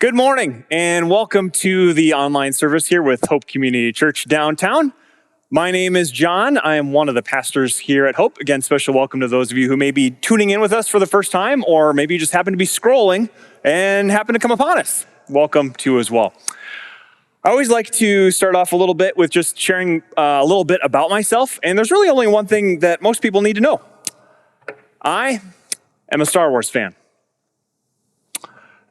Good morning and welcome to the online service here with Hope Community Church downtown. My name is John. I am one of the pastors here at Hope. Again, special welcome to those of you who may be tuning in with us for the first time, or maybe you just happen to be scrolling and happen to come upon us. Welcome to as well. I always like to start off a little bit with just sharing a little bit about myself, and there's really only one thing that most people need to know. I am a Star Wars fan.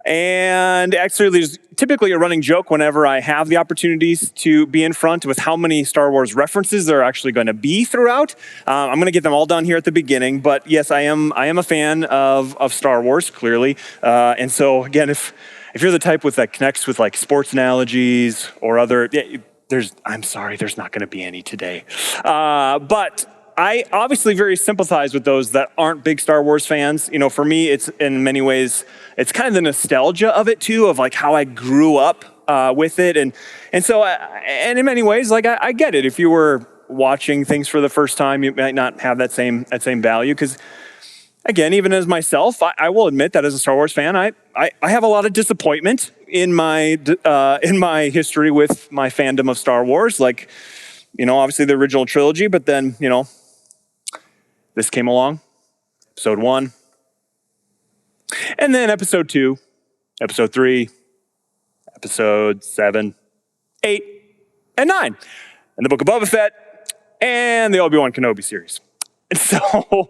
And actually, there's typically a running joke whenever I have the opportunities to be in front with how many Star Wars references there are actually going to be throughout. I'm going to get them all done here at the beginning, but yes, I am a fan of Star Wars, clearly. And so again, if you're the type that connects with like sports analogies or other, I'm sorry, there's not going to be any today. But I obviously very sympathize with those that aren't big Star Wars fans. You know, for me, it's in many ways, it's kind of the nostalgia of it too, of like how I grew up with it. And so, and in many ways, like I get it. If you were watching things for the first time, you might not have that same value. Because again, even as myself, I will admit that as a Star Wars fan, I have a lot of disappointment in my history with my fandom of Star Wars. Like, you know, obviously the original trilogy, but then, you know, this came along, episode 1, and then episode 2, episode 3, episode 7, 8, and 9, and the Book of Boba Fett, and the Obi-Wan Kenobi series. And so,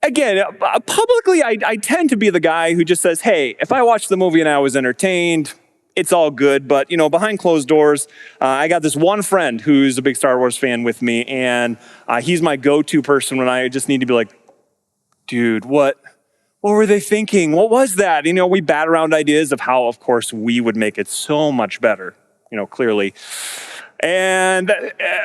again, publicly, I tend to be the guy who just says, hey, if I watched the movie and I was entertained, it's all good. But, you know, behind closed doors, I got this one friend who's a big Star Wars fan with me, and he's my go-to person when I just need to be like, dude, what were they thinking? What was that? You know, we bat around ideas of how, of course, we would make it so much better, you know, clearly. And,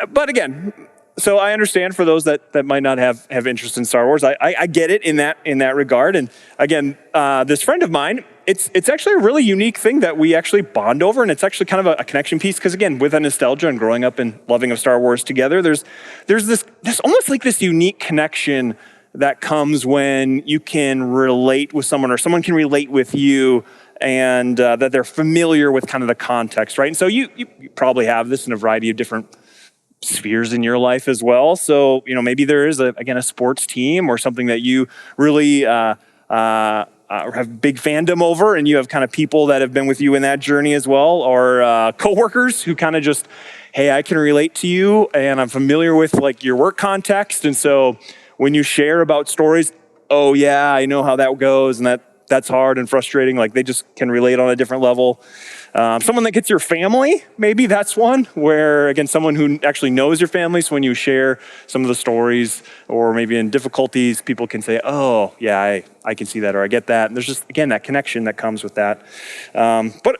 but again, so I understand for those that might not have interest in Star Wars. I get it in that regard. And again, this friend of mine, it's actually a really unique thing that we actually bond over, and it's actually kind of a connection piece. Because again, with a nostalgia and growing up and loving of Star Wars together, there's this almost like this unique connection that comes when you can relate with someone, or someone can relate with you, and that they're familiar with kind of the context, right? And so you probably have this in a variety of different spheres in your life as well. So, you know, maybe there is a sports team or something that you really have big fandom over, and you have kind of people that have been with you in that journey as well, or coworkers who kind of just, hey, I can relate to you and I'm familiar with like your work context. And so when you share about stories, oh yeah, I know how that goes, and that's hard and frustrating. Like they just can relate on a different level. Someone that gets your family, maybe that's one where, again, someone who actually knows your family. So when you share some of the stories, or maybe in difficulties, people can say, oh yeah, I can see that, or I get that. And there's just, again, that connection that comes with that. But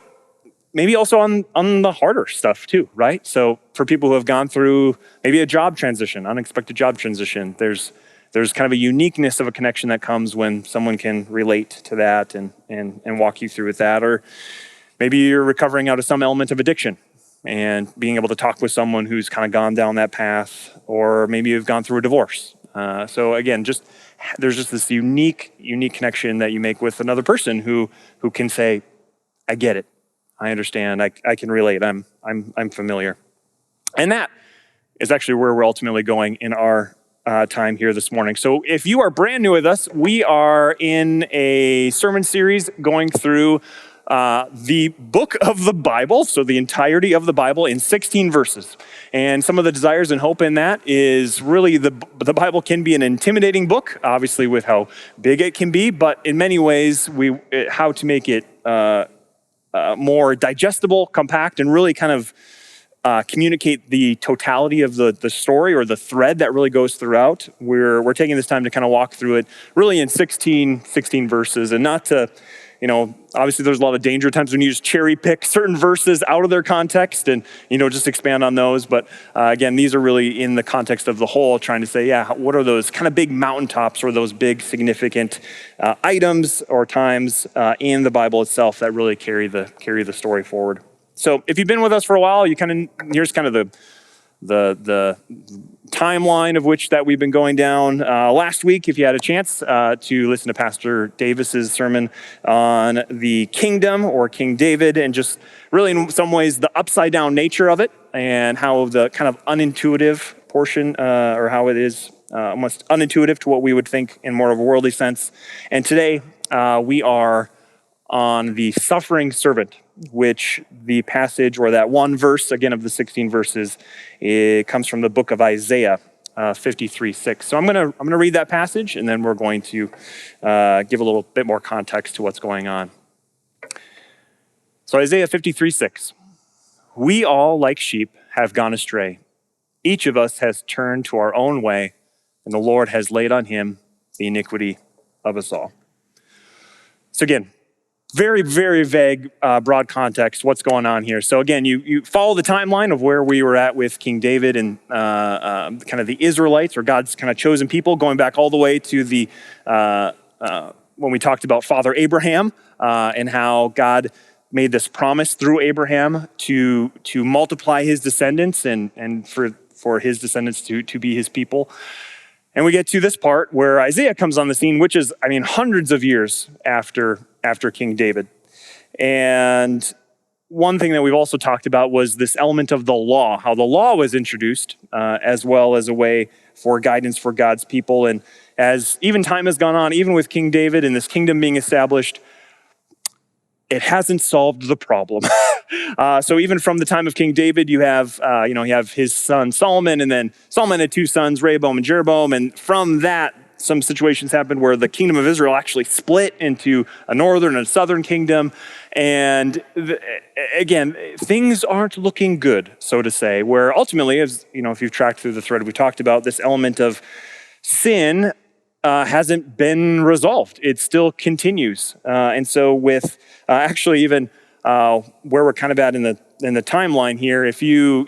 maybe also on the harder stuff too, right? So for people who have gone through maybe a job transition, unexpected job transition, there's kind of a uniqueness of a connection that comes when someone can relate to that and walk you through with that. Or maybe you're recovering out of some element of addiction and being able to talk with someone who's kind of gone down that path, or maybe you've gone through a divorce. So again, there's just this unique connection that you make with another person who can say, I get it, I understand, I can relate, I'm familiar. And that is actually where we're ultimately going in our time here this morning. So if you are brand new with us, we are in a sermon series going through the book of the Bible, so the entirety of the Bible in 16 verses. And some of the desires and hope in that is really the Bible can be an intimidating book, obviously with how big it can be, but in many ways, how to make it more digestible, compact, and really kind of communicate the totality of the story, or the thread that really goes throughout. We're taking this time to kind of walk through it really in 16 verses, and not to, you know, obviously there's a lot of danger times when you just cherry pick certain verses out of their context and, you know, just expand on those. But again, these are really in the context of the whole, trying to say, yeah, what are those kind of big mountaintops, or those big significant items or times in the Bible itself that really carry the story forward. So if you've been with us for a while, here's kind of the timeline of which that we've been going down. Last week, if you had a chance to listen to Pastor Davis's sermon on the kingdom or King David, and just really in some ways the upside down nature of it, and how the kind of unintuitive portion, or how it is almost unintuitive to what we would think in more of a worldly sense. And today we are on the suffering servant, which the passage, or that one verse, again of the 16 verses, it comes from the book of Isaiah 53:6. So I'm gonna read that passage, and then we're going to give a little bit more context to what's going on. So Isaiah 53:6. We all, like sheep, have gone astray. Each of us has turned to our own way, and the Lord has laid on him the iniquity of us all. So again, very, very vague, broad context, what's going on here. So again, you follow the timeline of where we were at with King David and kind of the Israelites, or God's kind of chosen people, going back all the way to the when we talked about Father Abraham, and how God made this promise through Abraham to multiply his descendants and for his descendants to be his people. And we get to this part where Isaiah comes on the scene, which is, hundreds of years after King David. And one thing that we've also talked about was this element of the law, how the law was introduced as well as a way for guidance for God's people. And as even time has gone on, even with King David and this kingdom being established, it hasn't solved the problem. So even from the time of King David, you have his son Solomon, and then Solomon had two sons, Rehoboam and Jeroboam. And from that, some situations happened where the kingdom of Israel actually split into a northern and a southern kingdom. And again, things aren't looking good, so to say, where ultimately, as if you've tracked through the thread, we talked about this element of sin hasn't been resolved. It still continues. And so with actually even where we're kind of at in the timeline here, if you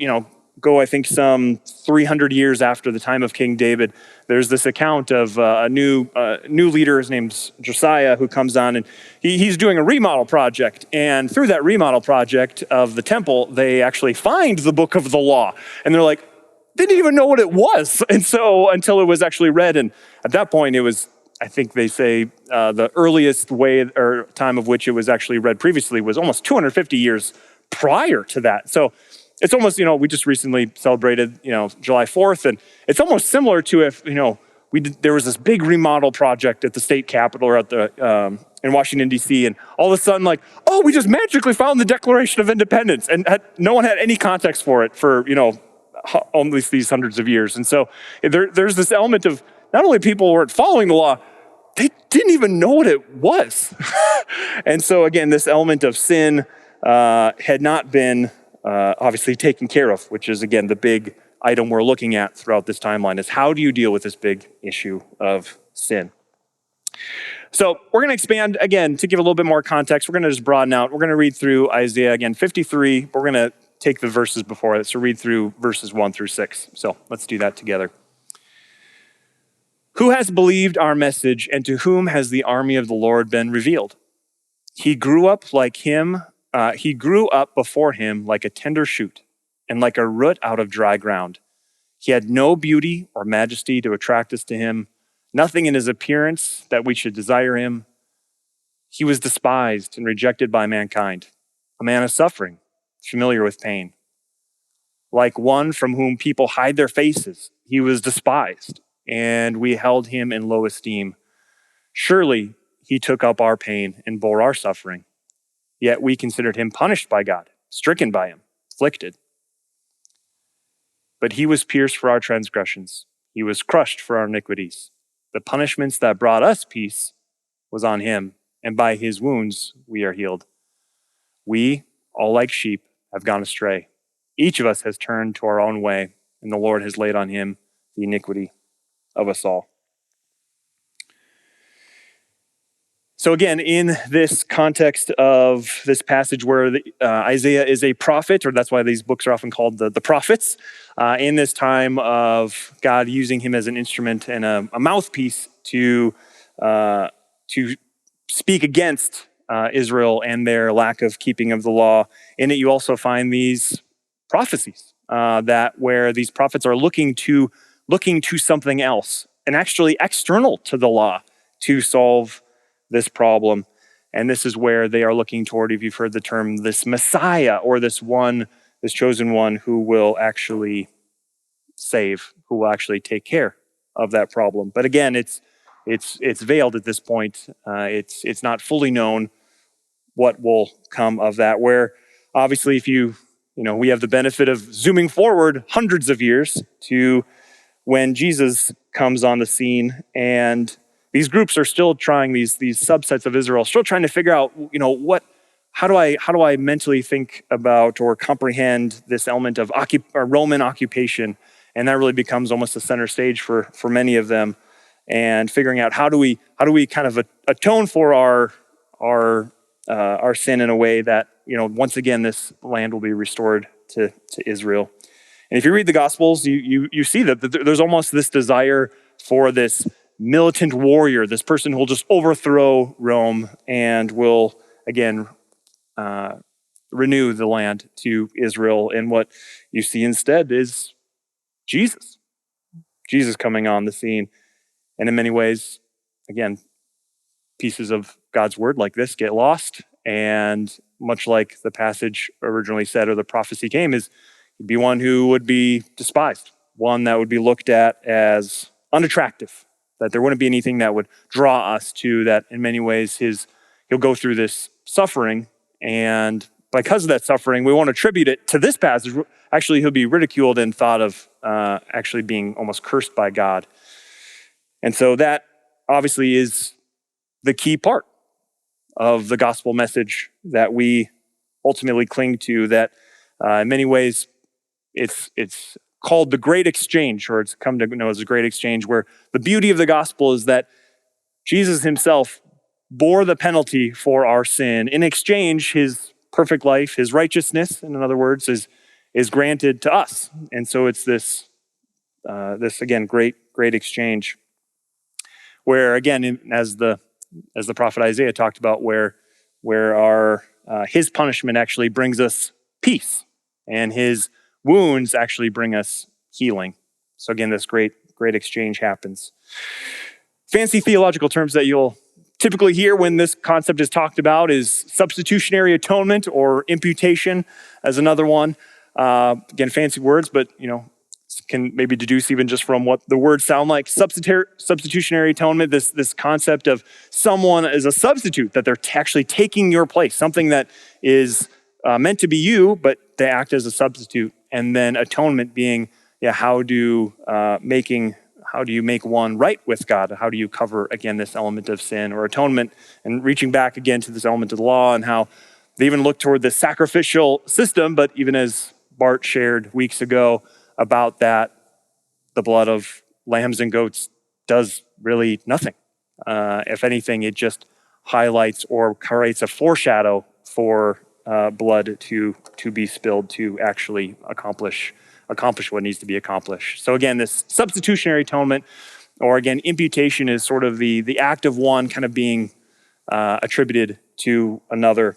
go, I think, some 300 years after the time of King David, there's this account of a new leader. His name's Josiah, who comes on, and he's doing a remodel project. And through that remodel project of the temple, they actually find the book of the law. And they're like, they didn't even know what it was. And so until it was actually read, and at that point it was, I think they say the earliest way or time of which it was actually read previously was almost 250 years prior to that. So it's almost, we just recently celebrated, July 4th, and it's almost similar to if, there was this big remodel project at the state capitol or at the, in Washington, D.C., and all of a sudden, we just magically found the Declaration of Independence, and no one had any context for it for, only these hundreds of years. And so there's this element of not only people weren't following the law, they didn't even know what it was. And so again, this element of sin had not been obviously taken care of, which is, again, the big item we're looking at throughout this timeline, is how do you deal with this big issue of sin? So we're going to expand, again, to give a little bit more context. We're going to just broaden out. We're going to read through Isaiah, again, 53, but we're going to take the verses before it, so read through verses 1 through 6. So let's do that together. Who has believed our message, and to whom has the army of the Lord been revealed? He grew up before him like a tender shoot, and like a root out of dry ground. He had no beauty or majesty to attract us to him, nothing in his appearance that we should desire him. He was despised and rejected by mankind, a man of suffering, familiar with pain. Like one from whom people hide their faces, he was despised, and we held him in low esteem. Surely he took up our pain and bore our suffering. Yet we considered him punished by God, stricken by him, afflicted. But he was pierced for our transgressions. He was crushed for our iniquities. The punishments that brought us peace was on him, and by his wounds we are healed. We, all like sheep, have gone astray. Each of us has turned to our own way, and the Lord has laid on him the iniquity of us all. So again, in this context of this passage where Isaiah is a prophet, or that's why these books are often called the prophets, in this time of God using him as an instrument and a mouthpiece to speak against Israel and their lack of keeping of the law. In it, you also find these prophecies that where these prophets are looking to something else and actually external to the law to solve this problem. And this is where they are looking toward, if you've heard the term, this Messiah, or this chosen one who will actually save, who will actually take care of that problem. But again, it's veiled at this point. It's not fully known what will come of that. Where obviously, if we have the benefit of zooming forward hundreds of years to when Jesus comes on the scene, and these groups are still trying, these subsets of Israel, still trying to figure out, how do I mentally think about or comprehend this element of Roman occupation, and that really becomes almost the center stage for many of them, and figuring out how do we kind of atone for our sin in a way that once again this land will be restored to Israel. And if you read the Gospels, you see that there's almost this desire for this militant warrior, this person who will just overthrow Rome and will, again, renew the land to Israel. And what you see instead is Jesus coming on the scene. And in many ways, again, pieces of God's word like this get lost. And much like the passage originally said, or the prophecy came, is he'd be one who would be despised, one that would be looked at as unattractive, that there wouldn't be anything that would draw us to that. In many ways, he'll go through this suffering, and because of that suffering, we won't attribute it to this passage. Actually, he'll be ridiculed and thought of actually being almost cursed by God. And so that obviously is the key part of the gospel message that we ultimately cling to, that in many ways it's called the Great Exchange, or it's come to know as the Great Exchange, where the beauty of the gospel is that Jesus himself bore the penalty for our sin. In exchange, his perfect life, his righteousness, in other words, is granted to us. And so it's this again, great exchange, where again, as the prophet Isaiah talked about, where our his punishment actually brings us peace, and his wounds actually bring us healing. So again, this great exchange happens. Fancy theological terms that you'll typically hear when this concept is talked about is substitutionary atonement, or imputation as another one. Again, fancy words, but can maybe deduce even just from what the words sound like. Substitutionary atonement, this concept of someone as a substitute, that they're actually taking your place, something that is meant to be you, but they act as a substitute. And then atonement being, how do you make one right with God? How do you cover, again, this element of sin, or atonement, and reaching back again to this element of the law, and how they even look toward the sacrificial system. But even as Bart shared weeks ago about that, the blood of lambs and goats does really nothing. If anything, it just highlights or creates a foreshadow for blood to be spilled to actually accomplish what needs to be accomplished. So again, this substitutionary atonement, or again, imputation, is sort of the act of one kind of being attributed to another.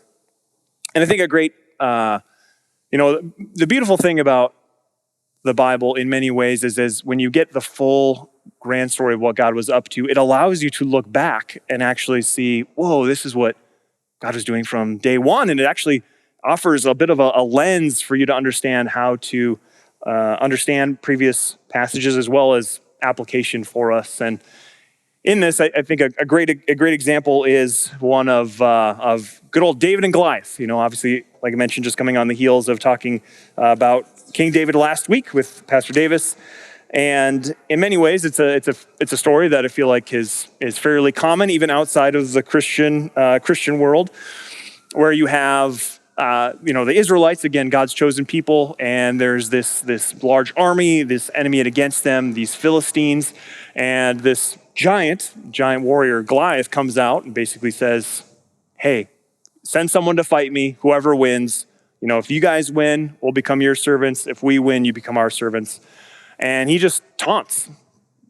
And I think a great, the beautiful thing about the Bible in many ways is when you get the full grand story of what God was up to, it allows you to look back and actually see, whoa, this is what God was doing from day one. And it actually offers a bit of a lens for you to understand how to understand previous passages, as well as application for us. And in this, I think a great example is one of good old David and Goliath. Obviously, like I mentioned, just coming on the heels of talking about King David last week with Pastor Davis. And in many ways, it's a story that I feel like is fairly common, even outside of the Christian world, where you have the Israelites, again, God's chosen people, and there's this large army, this enemy against them, these Philistines, and this giant warrior Goliath comes out and basically says, "Hey, send someone to fight me. Whoever wins, if you guys win, we'll become your servants. If we win, you become our servants." And he just taunts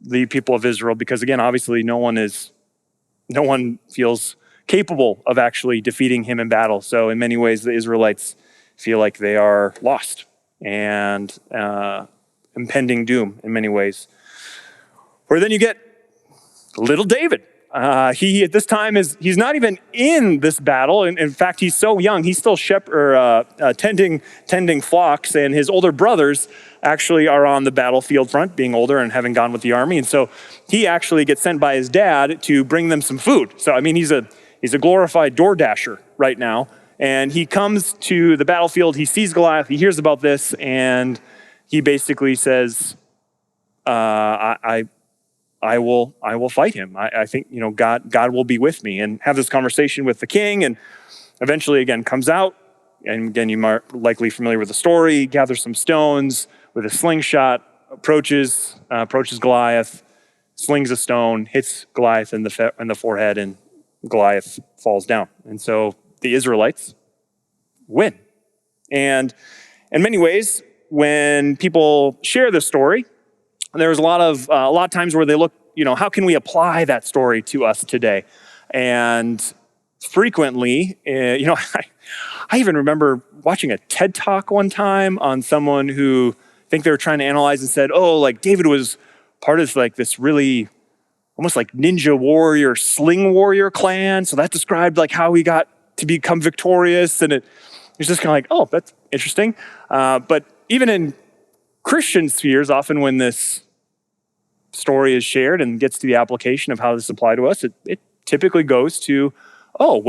the people of Israel because, again, obviously no one feels capable of actually defeating him in battle. So in many ways, the Israelites feel like they are lost. and impending doom in many ways. Where then you get little David. He at this time he's not even in this battle. In fact, he's so young. He's still tending flocks, and his older brothers actually are on the battlefield front, being older and having gone with the army. And so he actually gets sent by his dad to bring them some food. So I mean, he's a glorified door dasher right now. And he comes to the battlefield. He sees Goliath. He hears about this, and he basically says, I will fight him. I think, God will be with me, and have this conversation with the king, and eventually again comes out. And again, you are likely familiar with the story. Gathers some stones with a slingshot, approaches Goliath, slings a stone, hits Goliath in the forehead, and Goliath falls down. And so the Israelites win. And in many ways, when people share this story, there's a lot of times where they look, how can we apply that story to us today? And frequently, I even remember watching a TED Talk one time on someone who I think they were trying to analyze and said, David was part of this really almost like ninja warrior, sling warrior clan. So that described how he got to become victorious. And it was just kind of that's interesting. But even in Christian spheres, often when this story is shared and gets to the application of how this applies to us, it typically goes to, we all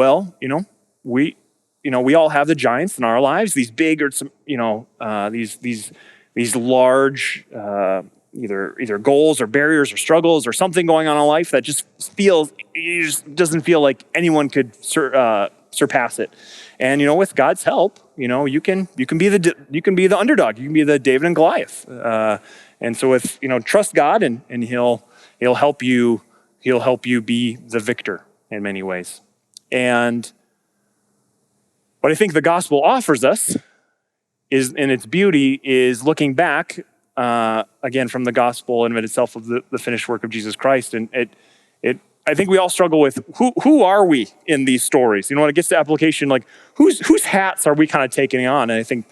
have the giants in our lives, these big or some, these large either goals or barriers or struggles or something going on in life that just doesn't feel like anyone could surpass it. And with God's help, you can be the underdog. You can be the David and Goliath. And so trust God, and he'll help you. He'll help you be the victor in many ways. And what I think the gospel offers us is, in its beauty, is looking back again from the gospel in itself of the finished work of Jesus Christ. And I think we all struggle with who are we in these stories? When it gets to application, whose hats are we kind of taking on? And I think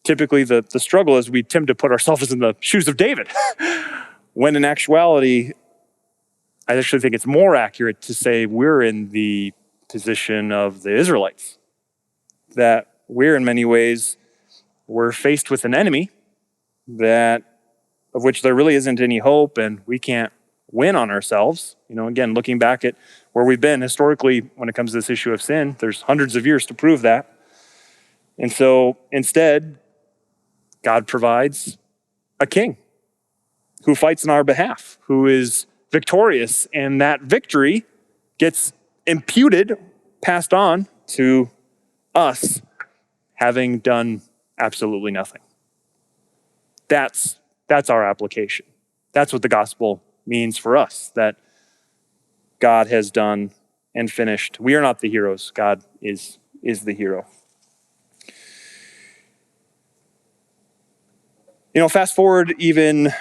typically the struggle is we tend to put ourselves in the shoes of David, when in actuality, I actually think it's more accurate to say we're in the position of the Israelites, that we're in many ways, we're faced with an enemy of which there really isn't any hope, and we can't win on ourselves. Again, looking back at where we've been historically when it comes to this issue of sin, there's hundreds of years to prove that. And so instead, God provides a king who fights on our behalf, who is victorious, and that victory gets imputed, passed on to us, having done absolutely nothing. That's our application. That's what the gospel means for us, that God has done and finished. We are not the heroes. God is the hero. Fast forward even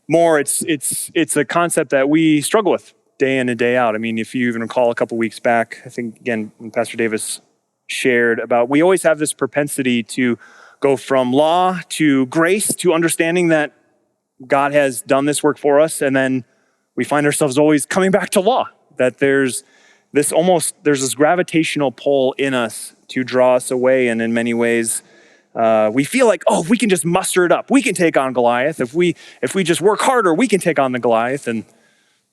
more, it's a concept that we struggle with day in and day out. I mean, if you even recall a couple weeks back, I think, again, when Pastor Davis shared about, we always have this propensity to go from law to grace to understanding that God has done this work for us, and then we find ourselves always coming back to law, that there's this gravitational pull in us to draw us away, and in many ways, we feel like, if we can just muster it up, we can take on Goliath. If we just work harder, we can take on the Goliath. And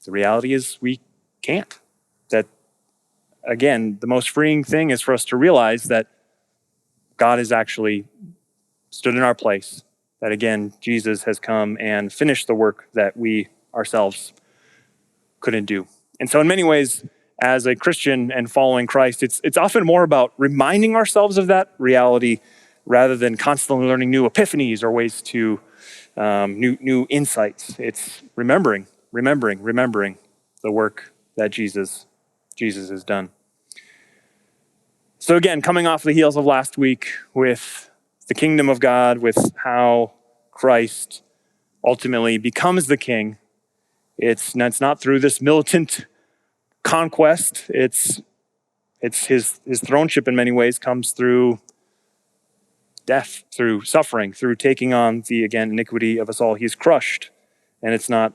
the reality is we can't. That, again, the most freeing thing is for us to realize that God has actually stood in our place. That, again, Jesus has come and finished the work that we ourselves couldn't do. And so in many ways, as a Christian and following Christ, it's often more about reminding ourselves of that reality rather than constantly learning new epiphanies or ways to new insights. It's remembering the work that Jesus has done. So again, coming off the heels of last week with the kingdom of God, with how Christ ultimately becomes the king, it's not through this militant conquest. It's It's his throneship in many ways comes through death, through suffering, through taking on the, again, iniquity of us all. He's crushed. And it's not,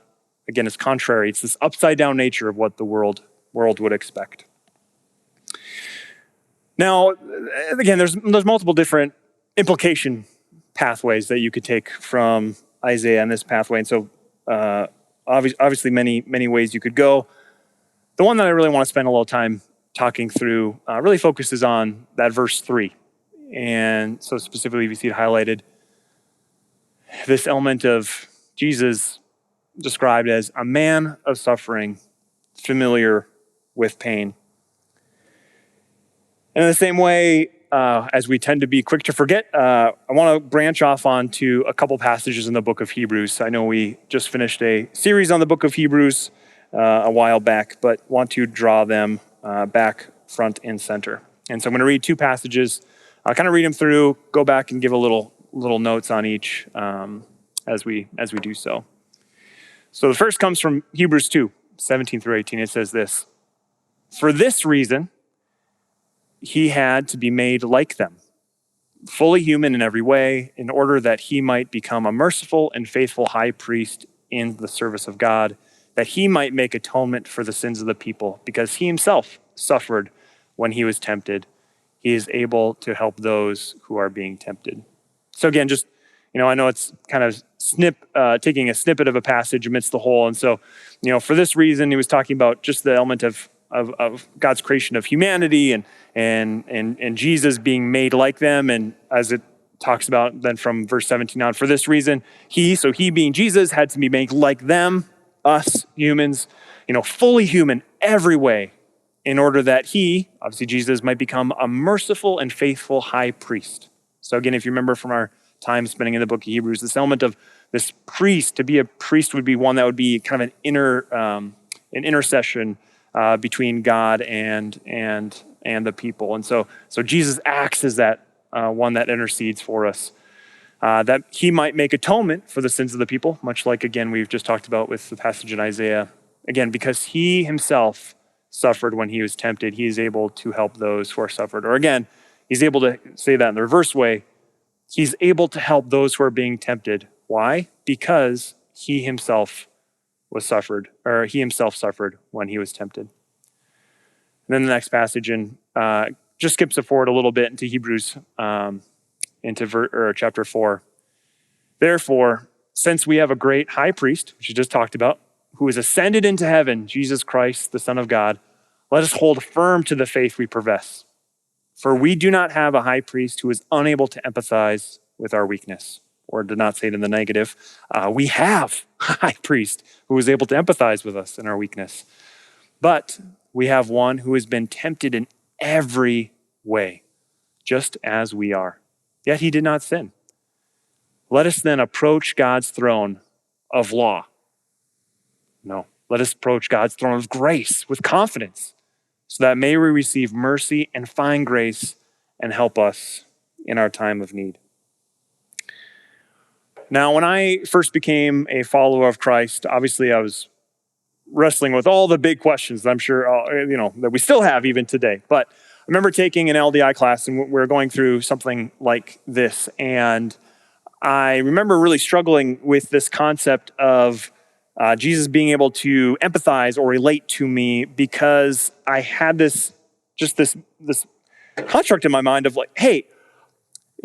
again, it's contrary. It's this upside down nature of what the world would expect. Now, again, there's multiple different implication pathways that you could take from Isaiah and this pathway. And so obviously many ways you could go. The one that I really want to spend a little time talking through really focuses on that verse 3. And so specifically, if you see it highlighted, this element of Jesus described as a man of suffering, familiar with pain. And in the same way, as we tend to be quick to forget, I want to branch off onto a couple passages in the book of Hebrews. I know we just finished a series on the book of Hebrews a while back, but want to draw them back front and center. And so I'm going to read two passages. I'll kind of read them through, go back and give a little notes on each as we do so. So the first comes from Hebrews 2, 17 through 18. It says this: "For this reason, he had to be made like them, fully human in every way, in order that he might become a merciful and faithful high priest in the service of God, that he might make atonement for the sins of the people, because he himself suffered when he was tempted. He is able to help those who are being tempted." So again, just, I know it's kind of taking a snippet of a passage amidst the whole. And so, for this reason, he was talking about just the element of God's creation of humanity and Jesus being made like them. And as it talks about then from verse 17 on, for this reason, he being Jesus had to be made like them, us humans, fully human every way, in order that he, obviously Jesus, might become a merciful and faithful high priest. So again, if you remember from our time spending in the book of Hebrews, this element of this priest, to be a priest would be one that would be kind of an intercession between God and the people. And so Jesus acts as that one that intercedes for us, that he might make atonement for the sins of the people, much like, again, we've just talked about with the passage in Isaiah. Again, because he himself suffered when he was tempted, he is able to help those who are suffered. Or again, he's able to say that in the reverse way. He's able to help those who are being tempted. Why? Because he himself suffered when he was tempted. And then the next passage just skips it forward a little bit into Hebrews, into chapter 4. "Therefore, since we have a great high priest," which you just talked about, "who is ascended into heaven, Jesus Christ, the Son of God, let us hold firm to the faith we profess. For we do not have a high priest who is unable to empathize with our weakness." Or to not say it in the negative, we have a high priest who is able to empathize with us in our weakness. "But we have one who has been tempted in every way, just as we are. Yet he did not sin. Let us then approach God's throne of law." No, let us approach God's throne of grace with confidence, so that may we receive mercy and find grace and help us in our time of need. Now, when I first became a follower of Christ, obviously I was wrestling with all the big questions that I'm sure, that we still have even today. But I remember taking an LDI class and we were going through something like this. And I remember really struggling with this concept of Jesus being able to empathize or relate to me, because I had this construct in my mind of like, hey,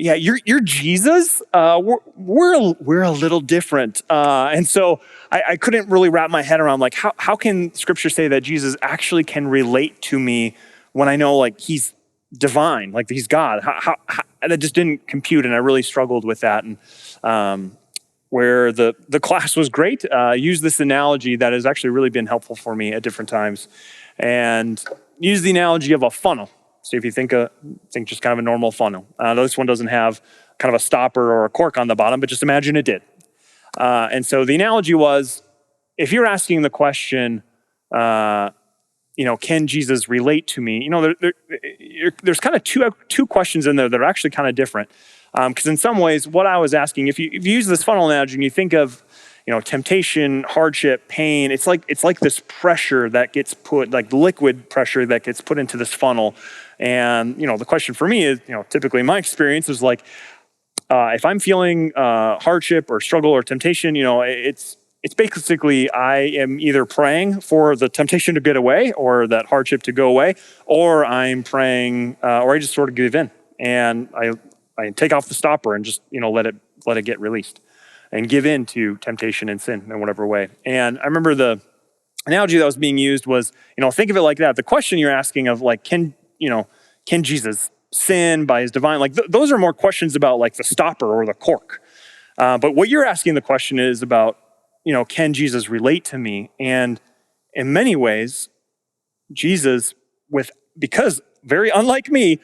yeah, you're Jesus. We're a little different, and so I couldn't really wrap my head around like how can Scripture say that Jesus actually can relate to me when I know like he's divine, like he's God. How that just didn't compute, and I really struggled with that. And where the class was great, used this analogy that has actually really been helpful for me at different times, and use the analogy of a funnel. So if you think just kind of a normal funnel. This one doesn't have kind of a stopper or a cork on the bottom, but just imagine it did. And so the analogy was, if you're asking the question, can Jesus relate to me? There's kind of two questions in there that are actually kind of different. Because in some ways, what I was asking, if you use this funnel analogy and you think of, temptation, hardship, pain. It's like this pressure that gets put, like liquid pressure that gets put into this funnel. And, the question for me is, typically my experience is like, if I'm feeling hardship or struggle or temptation, it's basically I am either praying for the temptation to get away or that hardship to go away, or I'm praying, or I just sort of give in and I take off the stopper and just let it get released and give in to temptation and sin in whatever way. And I remember the analogy that was being used was, think of it like that. The question you're asking of like, can Jesus sin by his divine, like those are more questions about like the stopper or the cork. But what you're asking the question is about, can Jesus relate to me? And in many ways, Jesus, because very unlike me,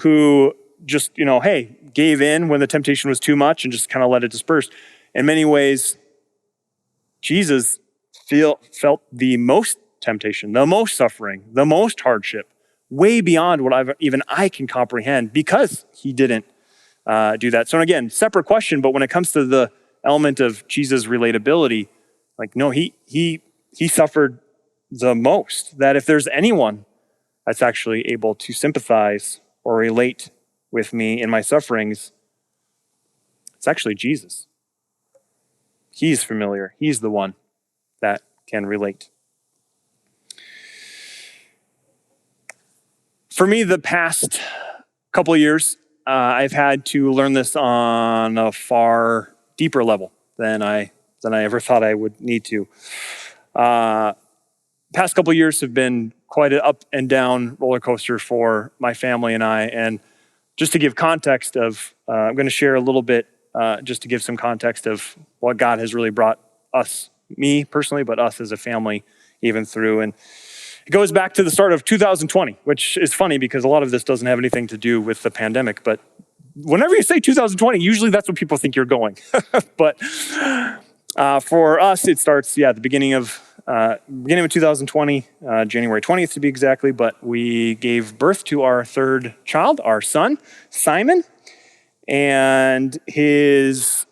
who just, hey, gave in when the temptation was too much and just kind of let it disperse. In many ways, Jesus felt the most temptation, the most suffering, the most hardship, way beyond what I can comprehend, because he didn't do that. So again, separate question, but when it comes to the element of Jesus' relatability, like, no, he suffered the most. That if there's anyone that's actually able to sympathize or relate with me in my sufferings, it's actually Jesus. He's familiar. He's the one that can relate. For me, the past couple of years, I've had to learn this on a far deeper level than I ever thought I would need to. Past couple of years have been quite an up and down roller coaster for my family and I. And just to give context of, I'm going to share a little bit, just to give some context of what God has really brought us, me personally, but us as a family even through. And it goes back to the start of 2020, which is funny because a lot of this doesn't have anything to do with the pandemic. But whenever you say 2020, usually that's what people think you're going. But for us, it starts, the beginning of 2020, January 20th to be exactly. But we gave birth to our third child, our son, Simon. And his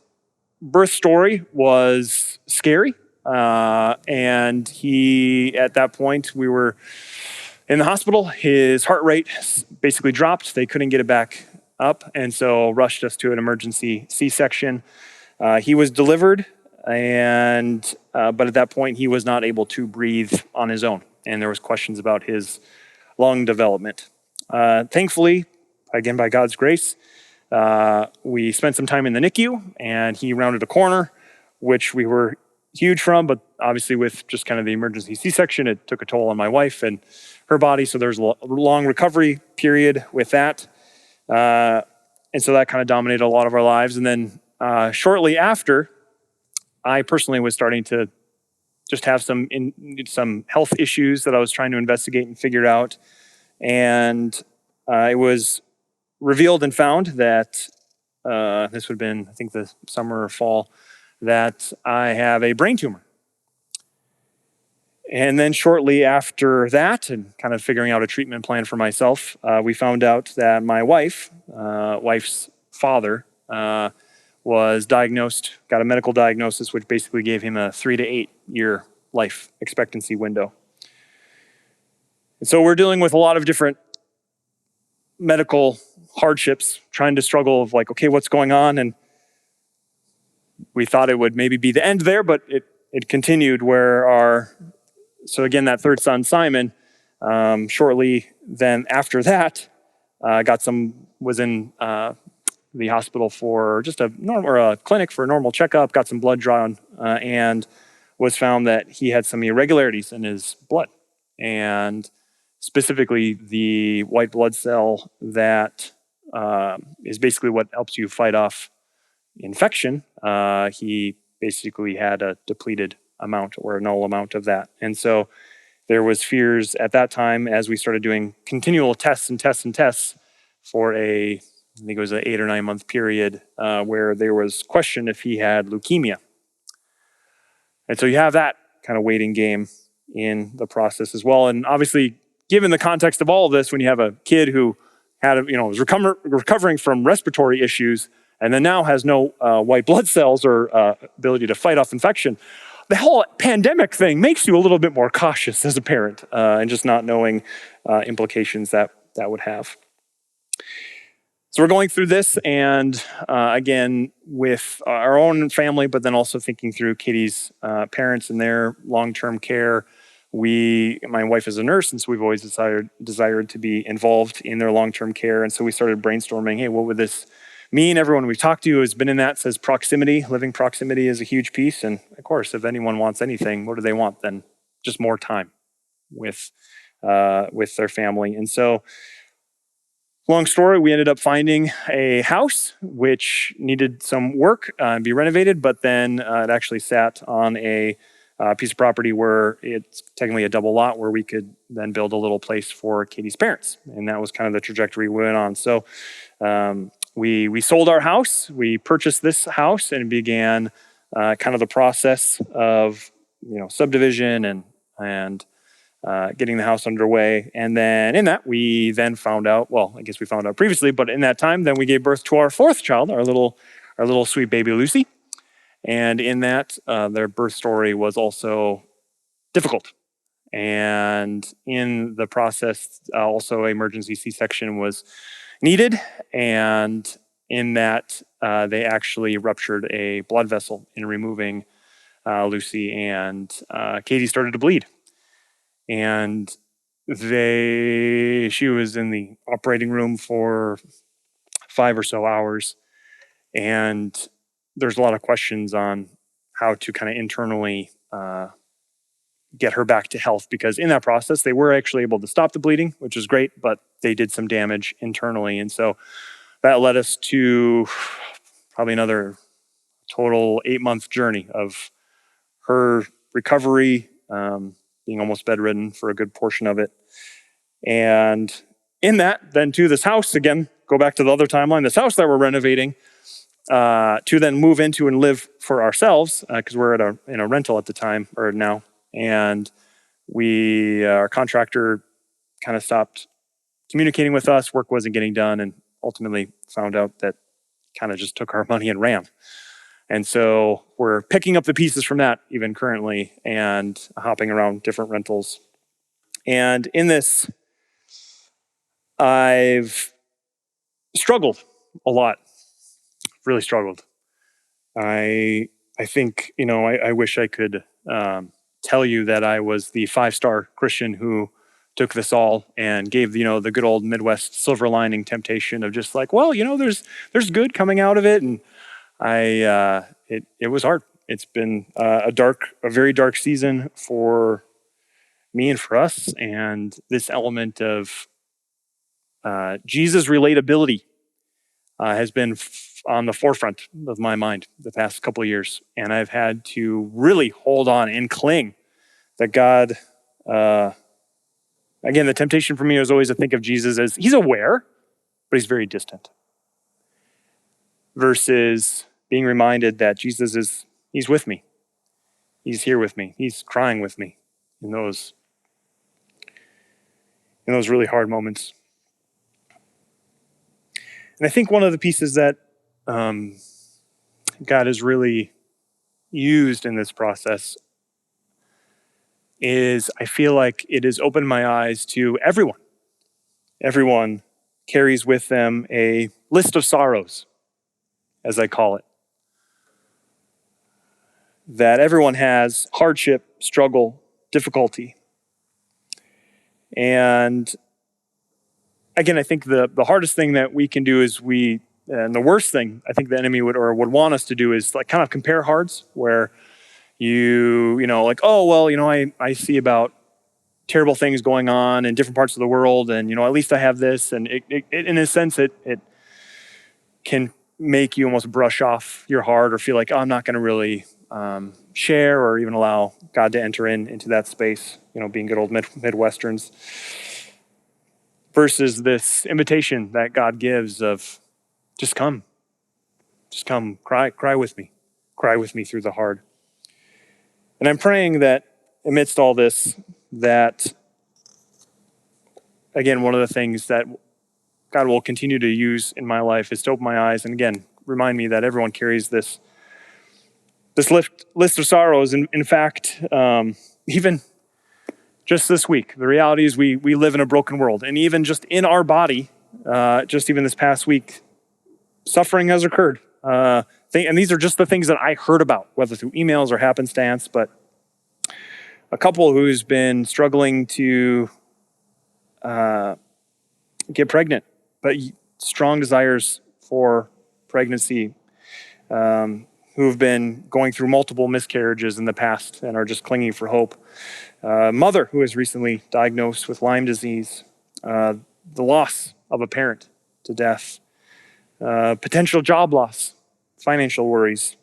birth story was scary. And he, at that point, we were in the hospital. His heart rate basically dropped. They couldn't get it back up, and so rushed us to an emergency C-section. He was delivered, and but at that point, he was not able to breathe on his own, and there was questions about his lung development. Thankfully, again, by God's grace, we spent some time in the NICU, and he rounded a corner, which we were huge from, but obviously with just kind of the emergency C-section, it took a toll on my wife and her body. So there's a long recovery period with that. And so that kind of dominated a lot of our lives. And then shortly after, I personally was starting to just have some health issues that I was trying to investigate and figure out. And it was revealed and found that this would have been, I think, the summer or fall, that I have a brain tumor. And then shortly after that, and kind of figuring out a treatment plan for myself, we found out that my wife's father, was diagnosed, got a medical diagnosis, which basically gave him a 3 to 8 year life expectancy window. And so we're dealing with a lot of different medical hardships, trying to struggle of like, okay, what's going on? And we thought it would maybe be the end there, but it continued where so again, that third son, Simon, shortly then after that, was in the hospital for just a clinic for a normal checkup, got some blood drawn, and was found that he had some irregularities in his blood. And specifically the white blood cell that is basically what helps you fight off infection, he basically had a depleted amount or a null amount of that. And so there was fears at that time as we started doing continual tests for I think it was an 8 or 9 month period where there was question if he had leukemia. And so you have that kind of waiting game in the process as well. And obviously, given the context of all of this, when you have a kid who was recovering from respiratory issues, and then now has no white blood cells or ability to fight off infection. The whole pandemic thing makes you a little bit more cautious as a parent, and just not knowing implications that would have. So we're going through this, and again, with our own family, but then also thinking through Katie's parents and their long-term care. My wife is a nurse, and so we've always desired to be involved in their long-term care. And so we started brainstorming, hey, what would this mean? Everyone we've talked to has been in that, says proximity. Living proximity is a huge piece. And of course, if anyone wants anything, what do they want then? Just more time with their family. And so, long story, we ended up finding a house which needed some work and be renovated, but then it actually sat on a piece of property where it's technically a double lot where we could then build a little place for Katie's parents. And that was kind of the trajectory we went on. So we sold our house, we purchased this house, and began kind of the process of subdivision and getting the house underway. And then in that, we then found out, well, I guess we found out previously, but in that time, then we gave birth to our fourth child, our little sweet baby Lucy. And in that, their birth story was also difficult. And in the process, also emergency C-section was needed. And in that, they actually ruptured a blood vessel in removing Lucy, and Katie started to bleed. And she was in the operating room for 5 or so hours. And there's a lot of questions on how to kind of internally get her back to health, because in that process, they were actually able to stop the bleeding, which is great, but they did some damage internally. And so that led us to probably another total 8-month journey of her recovery, being almost bedridden for a good portion of it. And in that, then to this house, again, go back to the other timeline, this house that we're renovating, to then move into and live for ourselves, because we're in a rental at the time, or now. And our contractor kind of stopped communicating with us, work wasn't getting done, and ultimately found out that kind of just took our money and ran. And so we're picking up the pieces from that even currently and hopping around different rentals. And in this, I've struggled a lot, really struggled. I think, I wish I could tell you that I was the 5-star Christian who took this all and gave, the good old Midwest silver lining temptation of just like, well, there's good coming out of it. And it was hard. It's been a very dark season for me and for us. And this element of Jesus relatability has been on the forefront of my mind the past couple of years. And I've had to really hold on and cling that God, again, the temptation for me was always to think of Jesus as he's aware, but he's very distant. Versus being reminded that Jesus he's with me. He's here with me. He's crying with me in those really hard moments. And I think one of the pieces that God has really used in this process is I feel like it has opened my eyes to everyone. Everyone carries with them a list of sorrows, as I call it. That everyone has hardship, struggle, difficulty. And again, I think the hardest thing that we can do is and the worst thing I think the enemy would want us to do is like kind of compare hearts, where like, oh, well, I see about terrible things going on in different parts of the world, and at least I have this, and it in a sense it can make you almost brush off your heart or feel like, oh, I'm not going to really share or even allow God to enter into that space, being good old Midwesterns, versus this invitation that God gives of just come, cry with me through the hard. And I'm praying that amidst all this, that again, one of the things that God will continue to use in my life is to open my eyes. And again, remind me that everyone carries this list of sorrows. In fact, even just this week, the reality is we live in a broken world. And even just in our body, just even this past week, suffering has occurred. And these are just the things that I heard about, whether through emails or happenstance, but a couple who's been struggling to get pregnant, but strong desires for pregnancy, who have been going through multiple miscarriages in the past and are just clinging for hope. Mother who was recently diagnosed with Lyme disease, the loss of a parent to death, potential job loss, financial worries,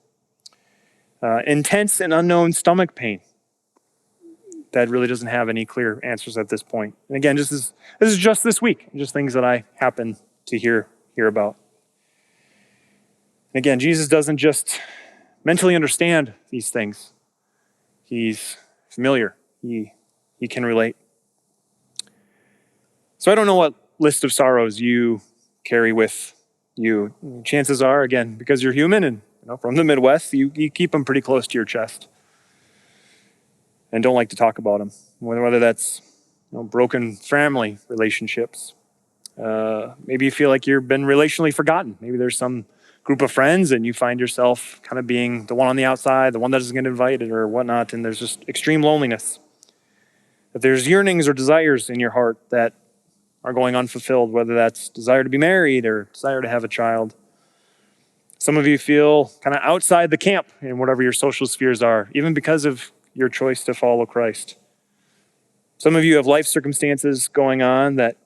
intense and unknown stomach pain that really doesn't have any clear answers at this point. And again, this is just this week, just things that I happen to hear about. And again, Jesus doesn't just mentally understand these things. He's familiar. He can relate. So I don't know what list of sorrows you carry with you. Chances are, again, because you're human and from the Midwest, you keep them pretty close to your chest and don't like to talk about them. Whether that's broken family relationships. Maybe you feel like you've been relationally forgotten. Maybe there's some group of friends and you find yourself kind of being the one on the outside, the one that doesn't get invited or whatnot, and there's just extreme loneliness. If there's yearnings or desires in your heart that are going unfulfilled, whether that's desire to be married or desire to have a child. Some of you feel kind of outside the camp in whatever your social spheres are, even because of your choice to follow Christ. Some of you have life circumstances going on that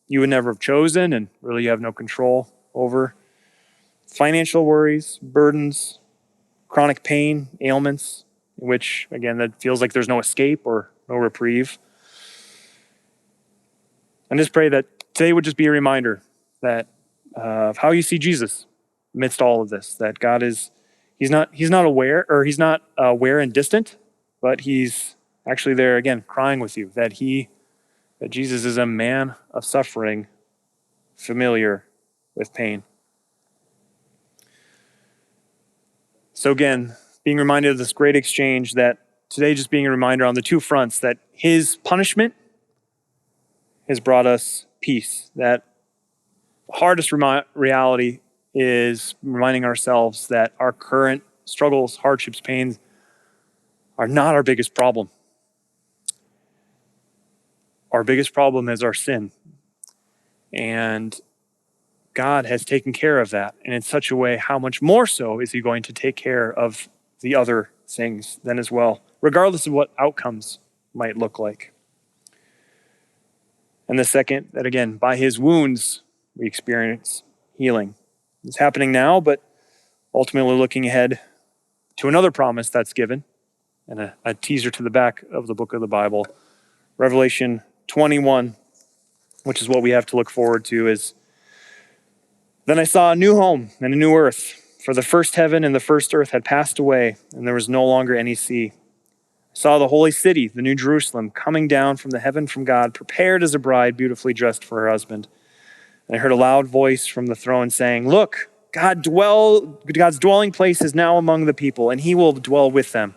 you would never have chosen and really you have no control over. Financial worries, burdens, chronic pain, ailments, in which, again, that feels like there's no escape or no reprieve. And just pray that today would just be a reminder that of how you see Jesus amidst all of this, that God he's not aware, or he's not aware and distant, but he's actually there again, crying with you, that Jesus is a man of suffering, familiar with pain. So again, being reminded of this great exchange, that today just being a reminder on the two fronts, that his punishment has brought us peace, that the hardest reality is reminding ourselves that our current struggles, hardships, pains are not our biggest problem. Our biggest problem is our sin. And God has taken care of that. And in such a way, how much more so is he going to take care of the other things then as well, regardless of what outcomes might look like. And the second, that again, by his wounds, we experience healing. It's happening now, but ultimately looking ahead to another promise that's given, and a teaser to the back of the book of the Bible, Revelation 21, which is what we have to look forward to, is, "Then I saw a new home and a new earth, for the first heaven and the first earth had passed away, and there was no longer any sea. I saw the holy city, the new Jerusalem, coming down from the heaven from God, prepared as a bride beautifully dressed for her husband. And I heard a loud voice from the throne saying, 'Look, God's dwelling place is now among the people, and he will dwell with them.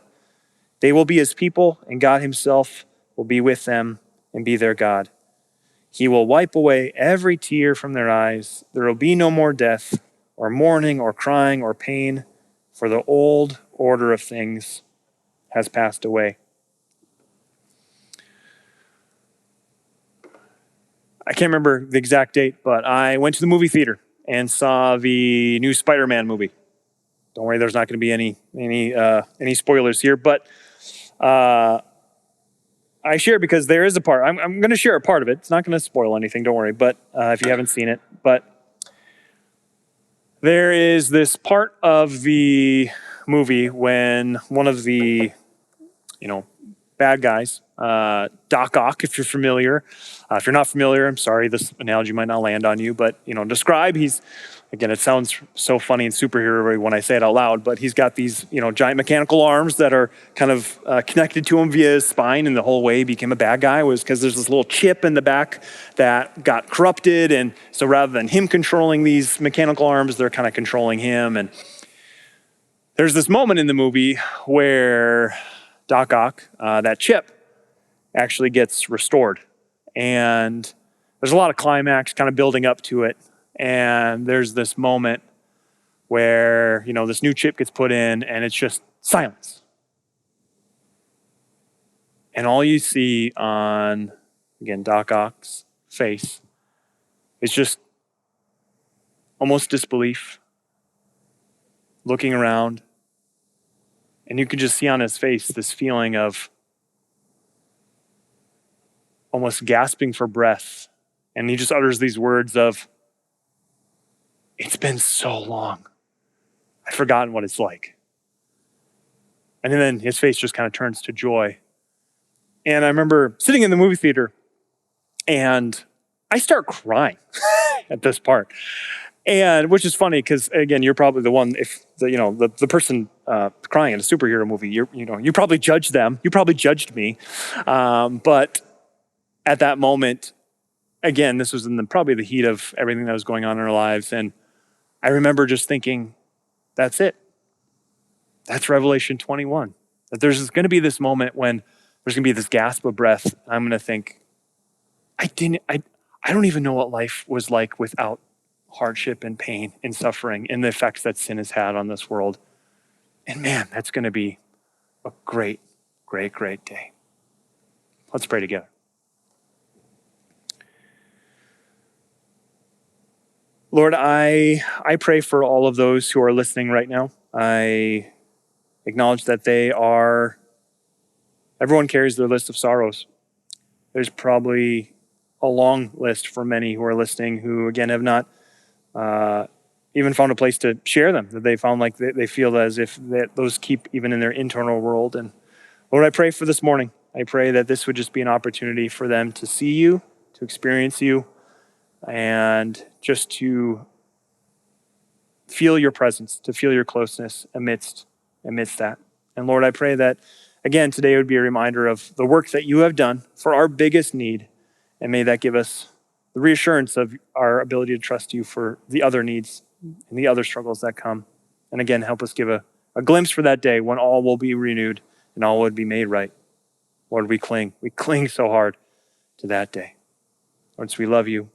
They will be his people, and God himself will be with them and be their God. He will wipe away every tear from their eyes. There will be no more death, or mourning, or crying, or pain, for the old order of things has passed away.'" I can't remember the exact date, but I went to the movie theater and saw the new Spider-Man movie. Don't worry, there's not going to be any spoilers here, but I share because there is a part. I'm going to share a part of it. It's not going to spoil anything, don't worry, but if you haven't seen it. But there is this part of the movie when one of the, bad guys. Doc Ock, if you're familiar. If you're not familiar, I'm sorry, this analogy might not land on you, but describe, again, it sounds so funny and superhero when I say it out loud, but he's got these, giant mechanical arms that are kind of connected to him via his spine, and the whole way he became a bad guy was because there's this little chip in the back that got corrupted, and so rather than him controlling these mechanical arms, they're kind of controlling him. And there's this moment in the movie where Doc Ock, that chip, actually gets restored. And there's a lot of climax kind of building up to it. And there's this moment where, this new chip gets put in and it's just silence. And all you see on, again, Doc Ock's face is just almost disbelief, looking around. And you could just see on his face this feeling of almost gasping for breath. And he just utters these words of, "It's been so long. I've forgotten what it's like." And then his face just kind of turns to joy. And I remember sitting in the movie theater and I start crying at this part. And which is funny because, again, you're probably the one, if the person crying in a superhero movie, you probably judged them. You probably judged me. But at that moment, again, this was in probably the heat of everything that was going on in our lives. And I remember just thinking, that's it. That's Revelation 21. That there's going to be this moment when there's going to be this gasp of breath. I'm going to think, I don't even know what life was like without hardship and pain and suffering and the effects that sin has had on this world. And man, that's going to be a great, great, great day. Let's pray together. Lord, I pray for all of those who are listening right now. I acknowledge that everyone carries their list of sorrows. There's probably a long list for many who are listening who, again, have not even found a place to share them, that they found like they feel as if that those keep even in their internal world. And Lord, I pray for this morning. I pray that this would just be an opportunity for them to see you, to experience you, and just to feel your presence, to feel your closeness amidst that. And Lord, I pray that, again, today would be a reminder of the work that you have done for our biggest need, and may that give us the reassurance of our ability to trust you for the other needs and the other struggles that come. And again, help us give a glimpse for that day when all will be renewed and all would be made right. Lord, we cling so hard to that day. Lord, so we love you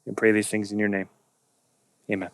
and pray these things in your name. Amen.